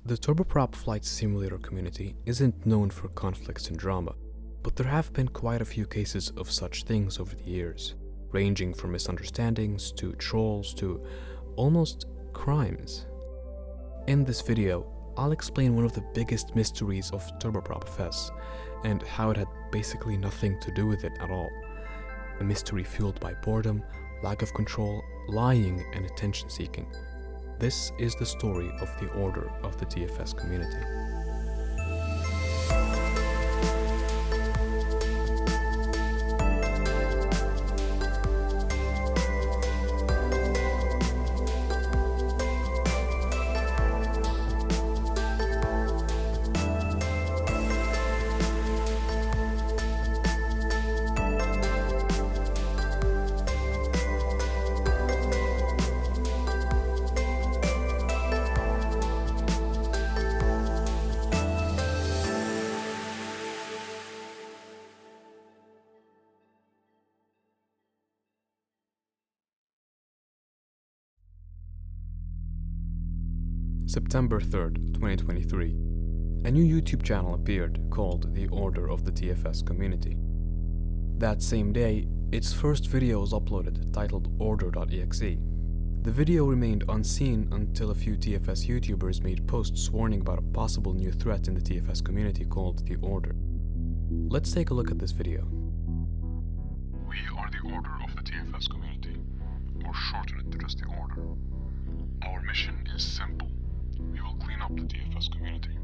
The turboprop flight simulator community isn't known for conflicts and drama, but there have been quite a few cases of such things over the years, ranging from misunderstandings to trolls to almost crimes. In this video, I'll explain one of the biggest mysteries of turboprop FS and how it had basically nothing to do with it at all. A mystery fueled by boredom, lack of control, lying, and attention-seeking. This is the story of the Order of the TFS Community. September 3rd, 2023. A new YouTube channel appeared called The Order of the TFS Community. That same day, its first video was uploaded, titled order.exe. The video remained unseen until a few TFS YouTubers made posts warning about a possible new threat in the TFS community called The Order. Let's take a look at this video. We are the Order of the TFS Community, or shorten it to just the Order. Our mission is simple. We will clean up the TFS community.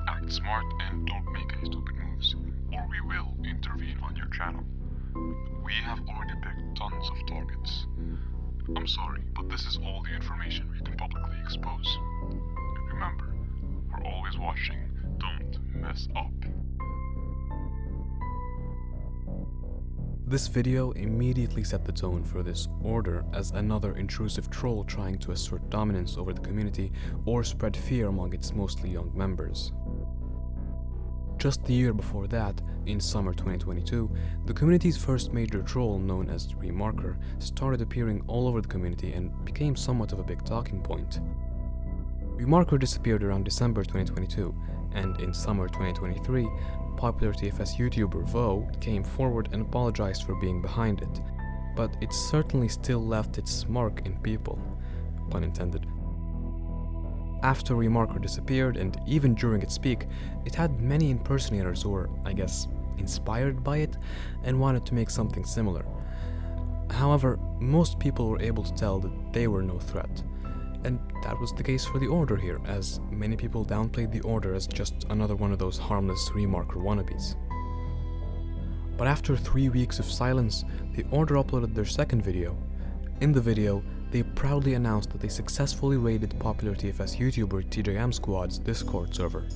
Act smart and don't make any stupid moves, or we will intervene on your channel. We have already picked tons of targets. I'm sorry, but this is all the information we can publicly expose. Remember, we're always watching. Don't mess up. This video immediately set the tone for this order as another intrusive troll trying to assert dominance over the community or spread fear among its mostly young members. Just the year before that, in summer 2022, the community's first major troll, known as TheMemer, started appearing all over the community and became somewhat of a big talking point. TheMemer disappeared around December 2022, and in summer 2023, popular TFS YouTuber Vo came forward and apologized for being behind it, but it certainly still left its mark in people, pun intended. After TheMemer disappeared, and even during its peak, it had many impersonators who were, I guess, inspired by it and wanted to make something similar. However, most people were able to tell that they were no threat. And that was the case for the Order here, as many people downplayed the Order as just another one of those harmless TheMemer wannabes. But after 3 weeks of silence, the Order uploaded their second video. In the video, they proudly announced that they successfully raided popular TFS YouTuber TJM Squad's Discord server.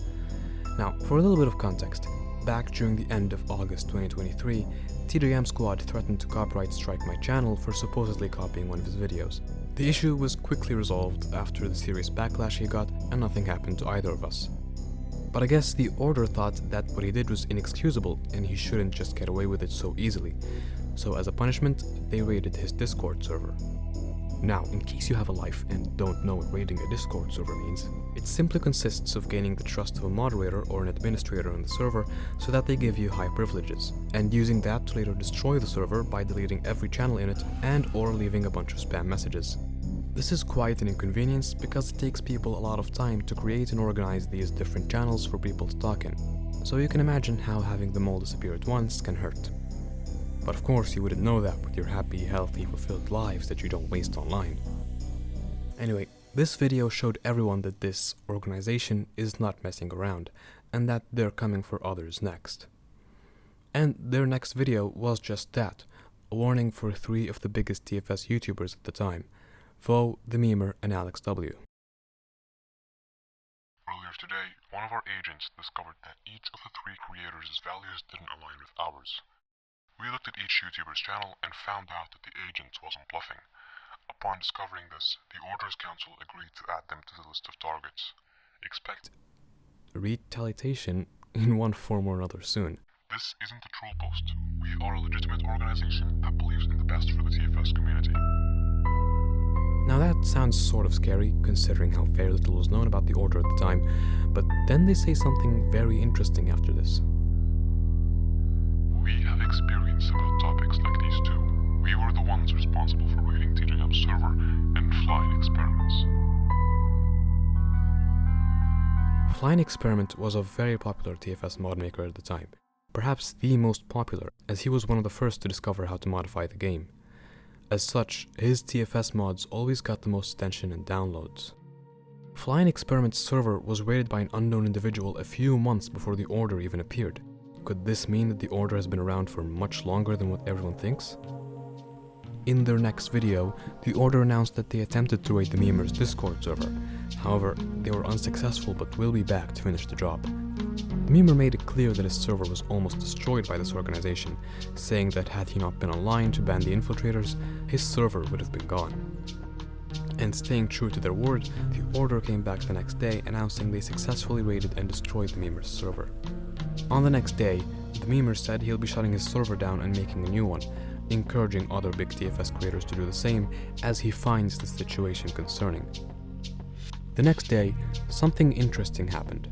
Now, for a little bit of context, back during the end of August 2023, TJM Squad threatened to copyright strike my channel for supposedly copying one of his videos. The issue was quickly resolved after the serious backlash he got, and nothing happened to either of us. But I guess the Order thought that what he did was inexcusable and he shouldn't just get away with it so easily. So as a punishment, they raided his Discord server. Now, in case you have a life and don't know what raiding a Discord server means, it simply consists of gaining the trust of a moderator or an administrator on the server so that they give you high privileges, and using that to later destroy the server by deleting every channel in it and or leaving a bunch of spam messages. This is quite an inconvenience because it takes people a lot of time to create and organize these different channels for people to talk in, so you can imagine how having them all disappear at once can hurt. But of course you wouldn't know that with your happy, healthy, fulfilled lives that you don't waste online. Anyway, this video showed everyone that this organization is not messing around, and that they're coming for others next. And their next video was just that, a warning for 3 of the biggest TFS YouTubers at the time, Vo, TheMemer, and Alex W. Earlier today, one of our agents discovered that each of the 3 creators' values didn't align with ours. We looked at each YouTuber's channel and found out that the agent wasn't bluffing. Upon discovering this, the Order's Council agreed to add them to the list of targets. Expect retaliation in one form or another soon. This isn't a troll post. We are a legitimate organization that believes in the best for the TFS community. Now that sounds sort of scary, considering how very little was known about the order at the time, but then they say something very interesting after this. We have experience about topics like these too. We were the ones responsible for raiding TJM's server and flying experiments. Flying Experiment was a very popular TFS mod maker at the time, perhaps the most popular, as he was one of the first to discover how to modify the game. As such, his TFS mods always got the most attention and downloads. Flying Experiment's server was raided by an unknown individual a few months before the Order even appeared. Could this mean that the Order has been around for much longer than what everyone thinks? In their next video, the Order announced that they attempted to raid TheMemer's Discord server. However, they were unsuccessful but will be back to finish the job. TheMemer made it clear that his server was almost destroyed by this organization, saying that had he not been online to ban the infiltrators, his server would have been gone. And staying true to their word, the Order came back the next day announcing they successfully raided and destroyed TheMemer's server. On the next day, TheMemer said he'll be shutting his server down and making a new one, encouraging other big TFS creators to do the same as he finds the situation concerning. The next day, something interesting happened.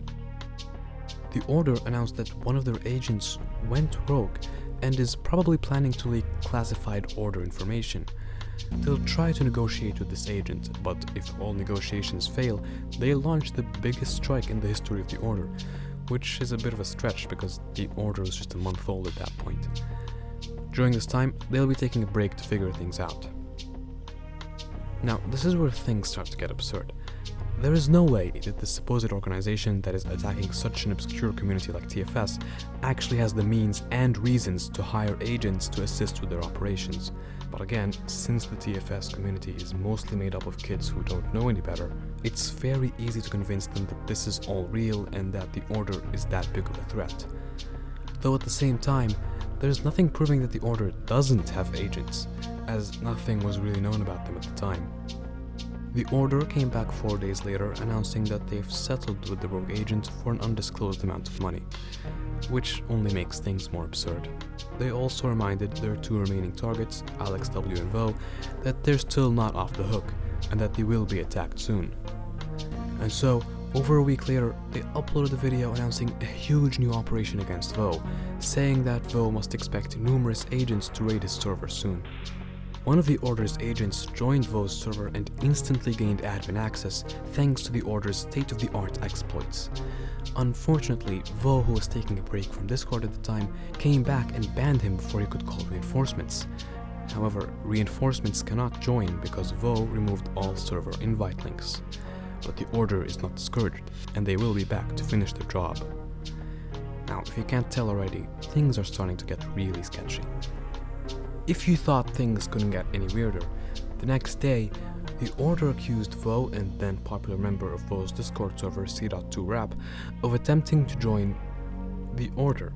The Order announced that one of their agents went rogue and is probably planning to leak classified Order information. They'll try to negotiate with this agent, but if all negotiations fail, they'll launch the biggest strike in the history of the Order, which is a bit of a stretch because the Order was just a month old at that point. During this time, they'll be taking a break to figure things out. Now, this is where things start to get absurd. There is no way that the supposed organization that is attacking such an obscure community like TFS actually has the means and reasons to hire agents to assist with their operations. But again, since the TFS community is mostly made up of kids who don't know any better, it's very easy to convince them that this is all real and that the Order is that big of a threat. Though at the same time, there's nothing proving that the Order doesn't have agents, as nothing was really known about them at the time. The Order came back 4 days later announcing that they've settled with the rogue agent for an undisclosed amount of money, which only makes things more absurd. They also reminded their two remaining targets, Alex W and Vo, that they're still not off the hook and that they will be attacked soon. And so, over a week later, they uploaded a video announcing a huge new operation against Vo, saying that Vo must expect numerous agents to raid his server soon. One of the Order's agents joined Vo's server and instantly gained admin access thanks to the Order's state-of-the-art exploits. Unfortunately, Vo, who was taking a break from Discord at the time, came back and banned him before he could call reinforcements. However, reinforcements cannot join because Vo removed all server invite links. But the Order is not discouraged, and they will be back to finish their job. Now, if you can't tell already, things are starting to get really sketchy. If you thought things couldn't get any weirder, the next day, the Order accused Vo and then popular member of Vo's Discord server C.2Rap of attempting to join the Order.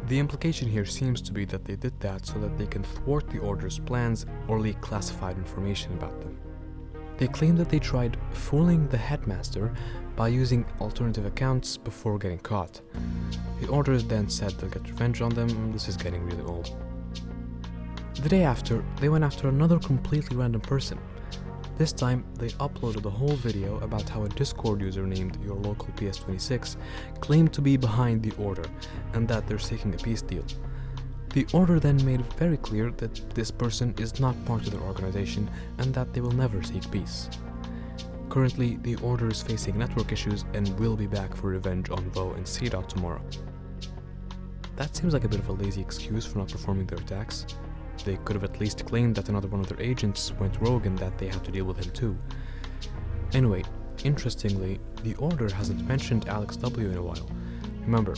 The implication here seems to be that they did that so that they can thwart the Order's plans or leak classified information about them. They claim that they tried fooling the headmaster by using alternative accounts before getting caught. The Order then said they'll get revenge on them. This is getting really old. The day after, they went after another completely random person. This time, they uploaded a whole video about how a Discord user named YourLocalPS26 claimed to be behind the Order and that they're seeking a peace deal. The Order then made it very clear that this person is not part of their organization and that they will never seek peace. Currently, the Order is facing network issues and will be back for revenge on Vo and C. tomorrow. That seems like a bit of a lazy excuse for not performing their attacks. They could have at least claimed that another one of their agents went rogue and that they had to deal with him too. Anyway, interestingly, the Order hasn't mentioned Alex W in a while. Remember,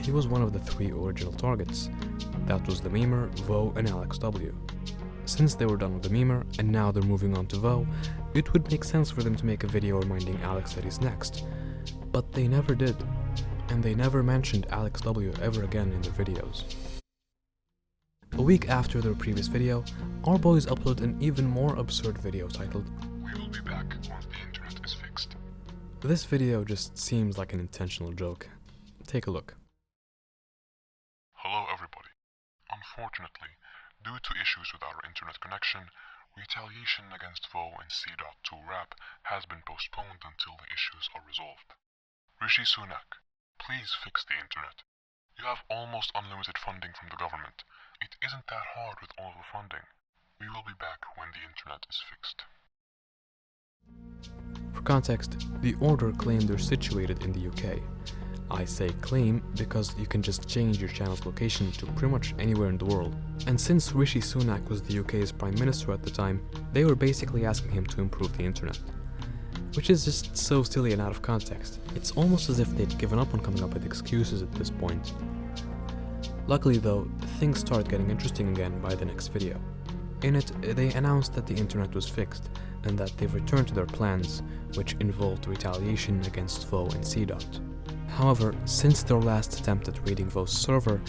he was one of the 3 original targets. That was TheMemer, Vo, and Alex W. Since they were done with TheMemer, and now they're moving on to Vo, it would make sense for them to make a video reminding Alex that he's next. But they never did, and they never mentioned Alex W ever again in their videos. A week after their previous video, our boys upload an even more absurd video titled, "We will be back once the internet is fixed." This video just seems like an intentional joke. Take a look. Hello everybody. Unfortunately, due to issues with our internet connection, Retaliation against Vo and C.2 Rap has been postponed until the issues are resolved. Rishi Sunak, please fix the internet. You have almost unlimited funding from the government. It isn't that hard with all the funding. We will be back when the internet is fixed. For context, the Order claim they're situated in the UK. I say claim because you can just change your channel's location to pretty much anywhere in the world. And since Rishi Sunak was the UK's Prime Minister at the time, they were basically asking him to improve the internet. Which is just so silly and out of context. It's almost as if they'd given up on coming up with excuses at this point. Luckily though, things start getting interesting again by the next video. In it, they announced that the internet was fixed, and that they've returned to their plans, which involved retaliation against Vo and C.2. However, since their last attempt at raiding Vo's server,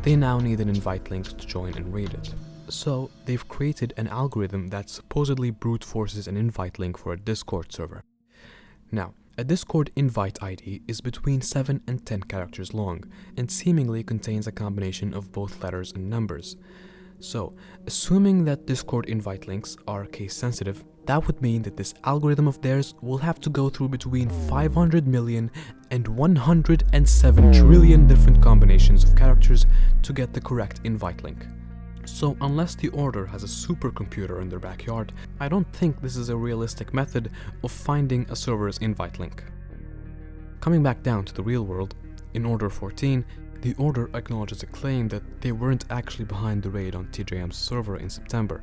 they now need an invite link to join and raid it. So, they've created an algorithm that supposedly brute forces an invite link for a Discord server. Now, a Discord invite ID is between 7 and 10 characters long, and seemingly contains a combination of both letters and numbers. So, assuming that Discord invite links are case sensitive, that would mean that this algorithm of theirs will have to go through between 500 million and 107 trillion different combinations of characters to get the correct invite link. So unless the Order has a supercomputer in their backyard, I don't think this is a realistic method of finding a server's invite link. Coming back down to the real world, in Order 14, the Order acknowledges a claim that they weren't actually behind the raid on TJM's server in September,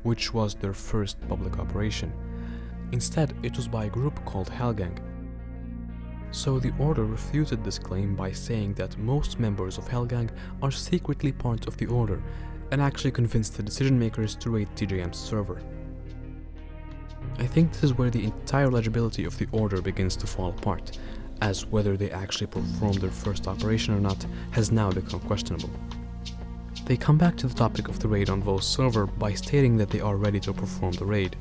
which was their first public operation. Instead, it was by a group called Hellgang. So the Order refuted this claim by saying that most members of Hellgang are secretly part of the Order, and actually convinced the decision makers to raid TJM's server. I think this is where the entire legibility of the Order begins to fall apart, as whether they actually performed their first operation or not has now become questionable. They come back to the topic of the raid on Vo's server by stating that they are ready to perform the raid.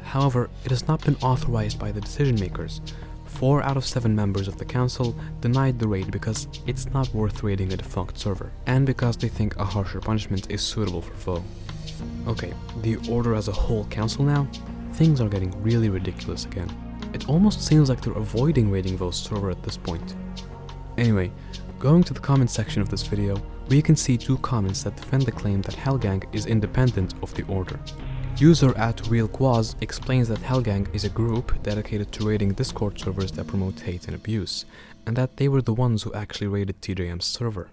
However, it has not been authorized by the decision makers. 4 out of 7 members of the council denied the raid because it's not worth raiding a defunct server, and because they think a harsher punishment is suitable for Vo. Okay, the Order as a whole council now? Things are getting really ridiculous again. It almost seems like they're avoiding raiding Vo's server at this point. Anyway, going to the comments section of this video, we can see 2 comments that defend the claim that Hellgang is independent of the Order. User @RealQuaz explains that Hellgang is a group dedicated to raiding Discord servers that promote hate and abuse, and that they were the ones who actually raided TJM's server.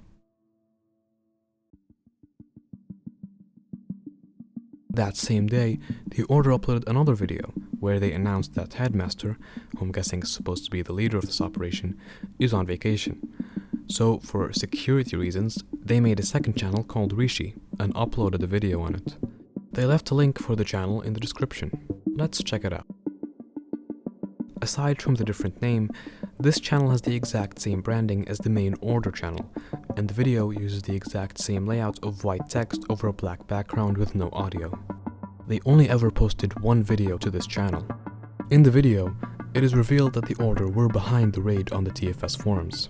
That same day, the Order uploaded another video, where they announced that Headmaster, who I'm guessing is supposed to be the leader of this operation, is on vacation. So, for security reasons, they made a second channel called Rishi, and uploaded a video on it. They left a link for the channel in the description. Let's check it out. Aside from the different name, this channel has the exact same branding as the main Order channel, and the video uses the exact same layout of white text over a black background with no audio. They only ever posted one video to this channel. In the video, it is revealed that the Order were behind the raid on the TFS forums.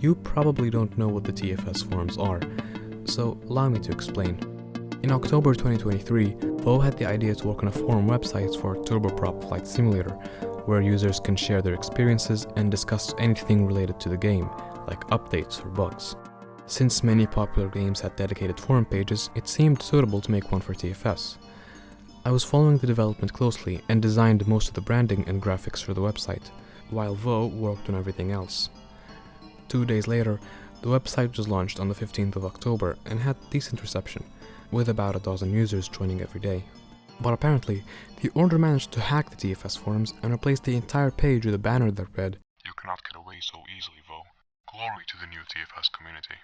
You probably don't know what the TFS forums are, so allow me to explain. In October 2023, Vo had the idea to work on a forum website for Turboprop Flight Simulator, where users can share their experiences and discuss anything related to the game, like updates or bugs. Since many popular games had dedicated forum pages, it seemed suitable to make one for TFS. I was following the development closely and designed most of the branding and graphics for the website, while Vo worked on everything else. 2 days later, the website was launched on the 15th of October and had decent reception, with about a dozen users joining every day. But apparently, the Order managed to hack the TFS forums and replace the entire page with a banner that read, "You cannot get away so easily, Vo. Glory to the new TFS community."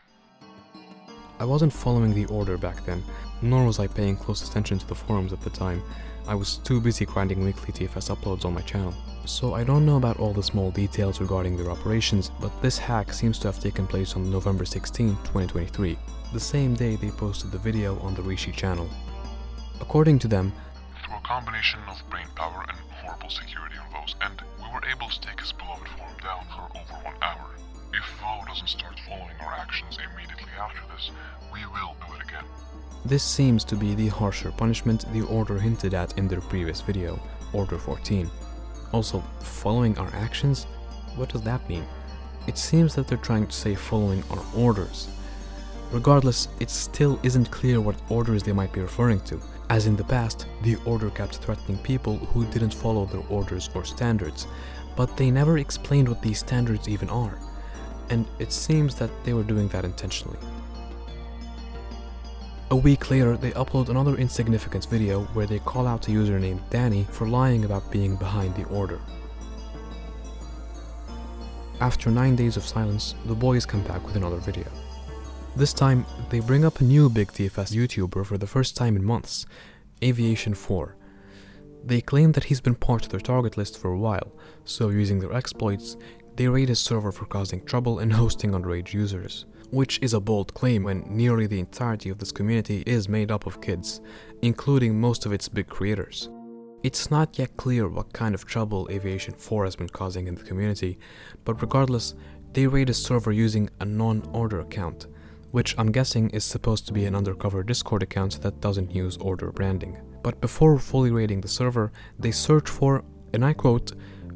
I wasn't following the Order back then, nor was I paying close attention to the forums at the time. I was too busy grinding weekly TFS uploads on my channel. So I don't know about all the small details regarding their operations, but this hack seems to have taken place on November 16, 2023, the same day they posted the video on the Rishi channel. According to them, "Through a combination of brain power and horrible security on Vo's end, we were able to take his beloved form down for over 1 hour. If Vo doesn't start following our actions immediately after this, we will do it again. This seems to be the harsher punishment the Order hinted at in their previous video, Order 14. Also, following our actions? What does that mean? It seems that they're trying to say following our orders. Regardless, it still isn't clear what orders they might be referring to, as in the past, the Order kept threatening people who didn't follow their orders or standards, but they never explained what these standards even are, and it seems that they were doing that intentionally. A week later, they upload another insignificant video where they call out a user named Danny for lying about being behind the Order. After 9 days of silence, the boys come back with another video. This time, they bring up a new big TFS YouTuber for the first time in months, Aviation 4. They claim that he's been part of their target list for a while, so using their exploits, they raid his server for causing trouble and hosting underage users. Which is a bold claim when nearly the entirety of this community is made up of kids, including most of its big creators. It's not yet clear what kind of trouble Aviation 4 has been causing in the community, but regardless, they raid his server using a non-Order account, which I'm guessing is supposed to be an undercover Discord account that doesn't use Order branding. But before fully raiding the server, they search for, and I quote,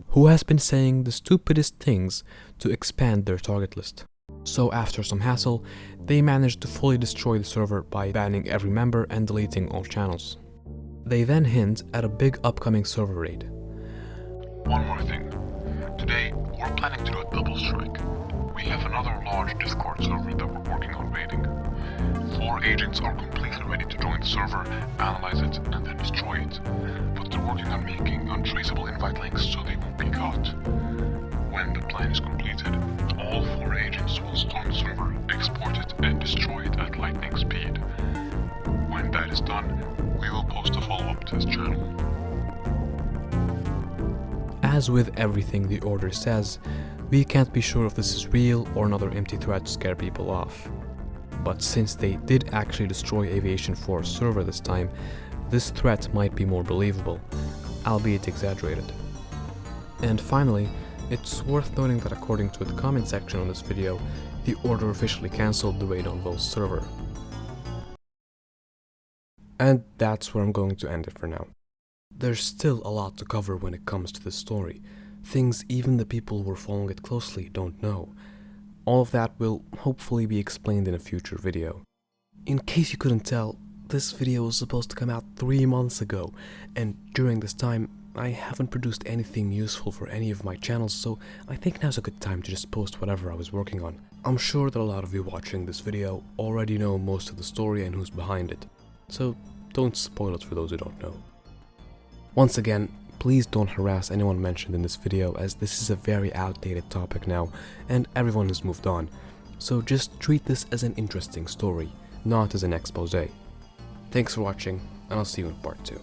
"who has been saying the stupidest things" to expand their target list. So after some hassle, they managed to fully destroy the server by banning every member and deleting all channels. They then hint at a big upcoming server raid. One more thing. Today, we're planning to do a double strike. We have another large Discord server that we're working on raiding. 4 agents are completely ready to join the server, analyze it, and then destroy it. But they're working on making untraceable invite links so they won't be caught. When the plan is completed, all 4 agents will storm the server, export it, and destroy it at lightning speed. When that is done, we will post a follow-up to this channel. As with everything the Order says, we can't be sure if this is real or another empty threat to scare people off. But since they did actually destroy Aviation 4's server this time, this threat might be more believable, albeit exaggerated. And finally, it's worth noting that according to the comment section on this video, the Order officially cancelled the raid on Vo's server. And that's where I'm going to end it for now. There's still a lot to cover when it comes to this story, things even the people who are following it closely don't know. All of that will hopefully be explained in a future video. In case you couldn't tell, this video was supposed to come out 3 months ago, and during this time, I haven't produced anything useful for any of my channels, so I think now's a good time to just post whatever I was working on. I'm sure that a lot of you watching this video already know most of the story and who's behind it, so don't spoil it for those who don't know. Once again, please don't harass anyone mentioned in this video, as this is a very outdated topic now and everyone has moved on, so just treat this as an interesting story, not as an expose. Thanks for watching, and I'll see you in part 2.